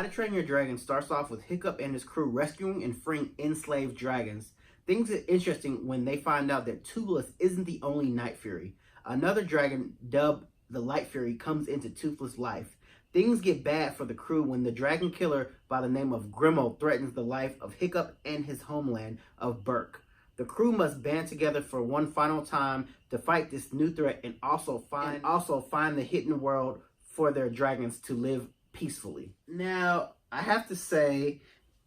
How to Train Your Dragon starts off with Hiccup and his crew rescuing and freeing enslaved dragons. Things get interesting when they find out that Toothless isn't the only Night Fury. Another dragon, dubbed the Light Fury, comes into Toothless' life. Things get bad for the crew when the dragon killer by the name of Grimo threatens the life of Hiccup and his homeland of Berk. The crew must band together for one final time to fight this new threat and also find the hidden world for their dragons to live peacefully. Now, I have to say,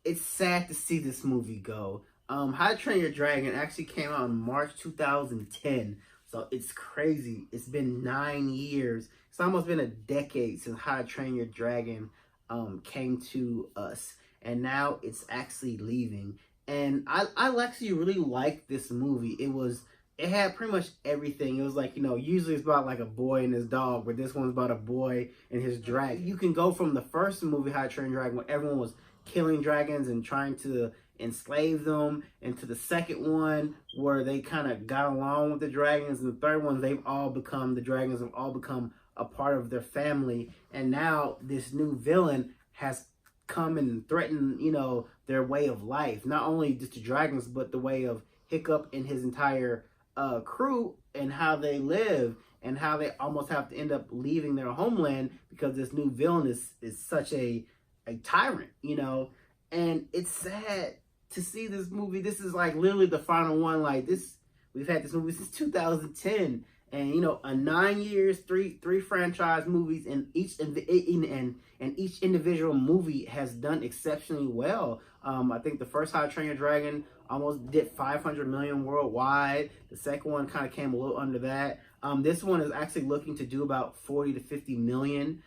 it's sad to see this movie go. How to Train Your Dragon actually came out in March 2010, so it's crazy. It's been 9 years. It's almost been a decade since How to Train Your Dragon came to us, and now it's actually leaving. And I actually really liked this movie. It had pretty much everything. It was like, usually it's about like a boy and his dog, but this one's about a boy and his dragon. You can go from the first movie, How to Train Your Dragon, where everyone was killing dragons and trying to enslave them, and to the second one where they kind of got along with the dragons, and the third one, the dragons have all become a part of their family. And now this new villain has come and threaten, their way of life. Not only just the dragons, but the way of Hiccup and his entire crew, and how they live, and how they almost have to end up leaving their homeland because this new villain is such a tyrant, And it's sad to see this movie. This is like literally the final one. Like this, we've had this movie since 2010. And a 9 years, three franchise movies, and each individual movie has done exceptionally well. I think the first How to Train Your Dragon almost did 500 million worldwide. The second one kind of came a little under that. This one is actually looking to do about 40 to 50 million.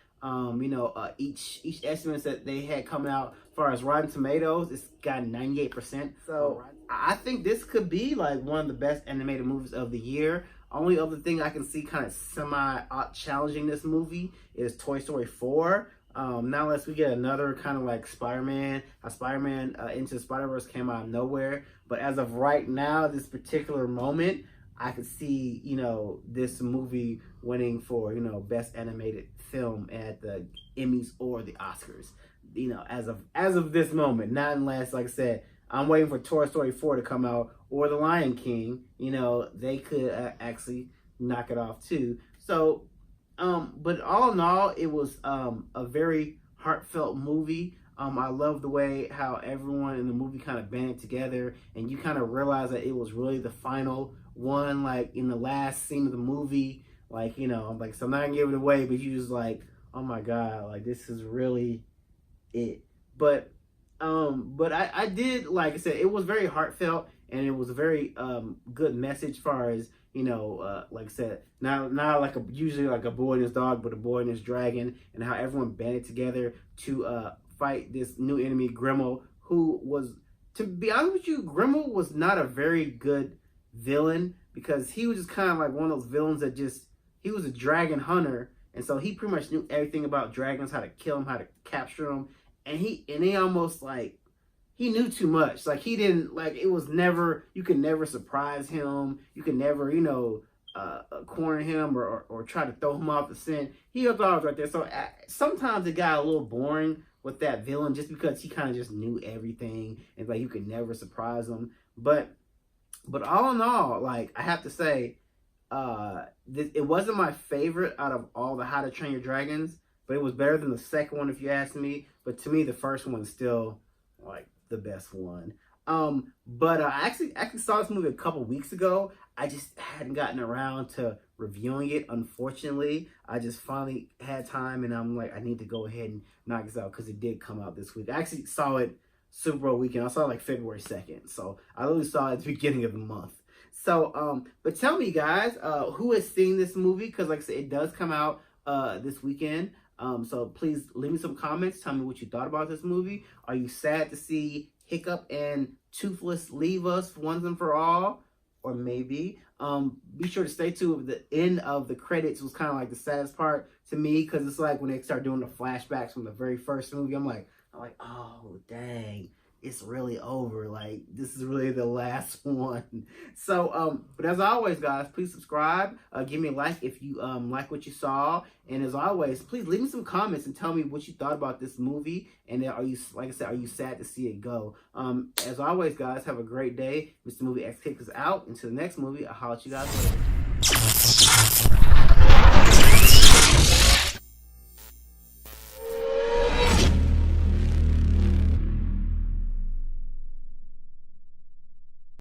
Each estimates that they had coming out as far as Rotten Tomatoes, it's got 98%. So I think this could be like one of the best animated movies of the year. Only other thing I can see kind of challenging this movie is Toy Story 4. Not unless we get another kind of like Spider-Man. How Spider-Man Into the Spider-Verse came out of nowhere. But as of right now, this particular moment, I could see, this movie winning for, best animated film at the Emmys or the Oscars. As of this moment, not unless, like I said, I'm waiting for Toy Story 4 to come out, or The Lion King. They could actually knock it off too. So, but all in all, it was a very heartfelt movie. I love the way how everyone in the movie kind of banded together, and you kind of realize that it was really the final one, like in the last scene of the movie. So I'm not gonna give it away, but you just like, oh my God, like this is really it. But I did, like I said, it was very heartfelt, and it was a very good message as far as, like I said, not like usually like a boy and his dog, but a boy and his dragon, and how everyone banded together to fight this new enemy, Grimo, who was, to be honest with you, Grimo was not a very good villain, because he was just kind of like one of those villains that he was a dragon hunter, and so he pretty much knew everything about dragons, how to kill them, how to capture them. And he almost like, he knew too much. Like he didn't, like it was never, you could never surprise him. You could never, corner him or try to throw him off the scent. He was always right there. So sometimes it got a little boring with that villain, just because he kind of just knew everything, and like you could never surprise him. But all in all, like I have to say, it wasn't my favorite out of all the How to Train Your Dragons, but it was better than the second one if you ask me. But to me, the first one is still like the best one. But I actually saw this movie a couple weeks ago. I just hadn't gotten around to reviewing it, unfortunately. I just finally had time, and I'm like, I need to go ahead and knock this out, because it did come out this week. I actually saw it Super Bowl weekend. I saw it like February 2nd. So I literally saw it at the beginning of the month. So, but tell me, guys, who has seen this movie? Because like I said, it does come out this weekend. So please leave me some comments. Tell me what you thought about this movie. Are you sad to see Hiccup and Toothless leave us once and for all? Or maybe. Be sure to stay tuned. The end of the credits was kind of like the saddest part to me, because it's like when they start doing the flashbacks from the very first movie, I'm like, oh dang, it's really over. Like, this is really the last one. So, but as always, guys, please subscribe. Give me a like if you like what you saw. And as always, please leave me some comments and tell me what you thought about this movie. And are you, like I said, are you sad to see it go? As always, guys, have a great day. Mr. Movie X Kicks is out. Until the next movie, I'll holler at you guys later.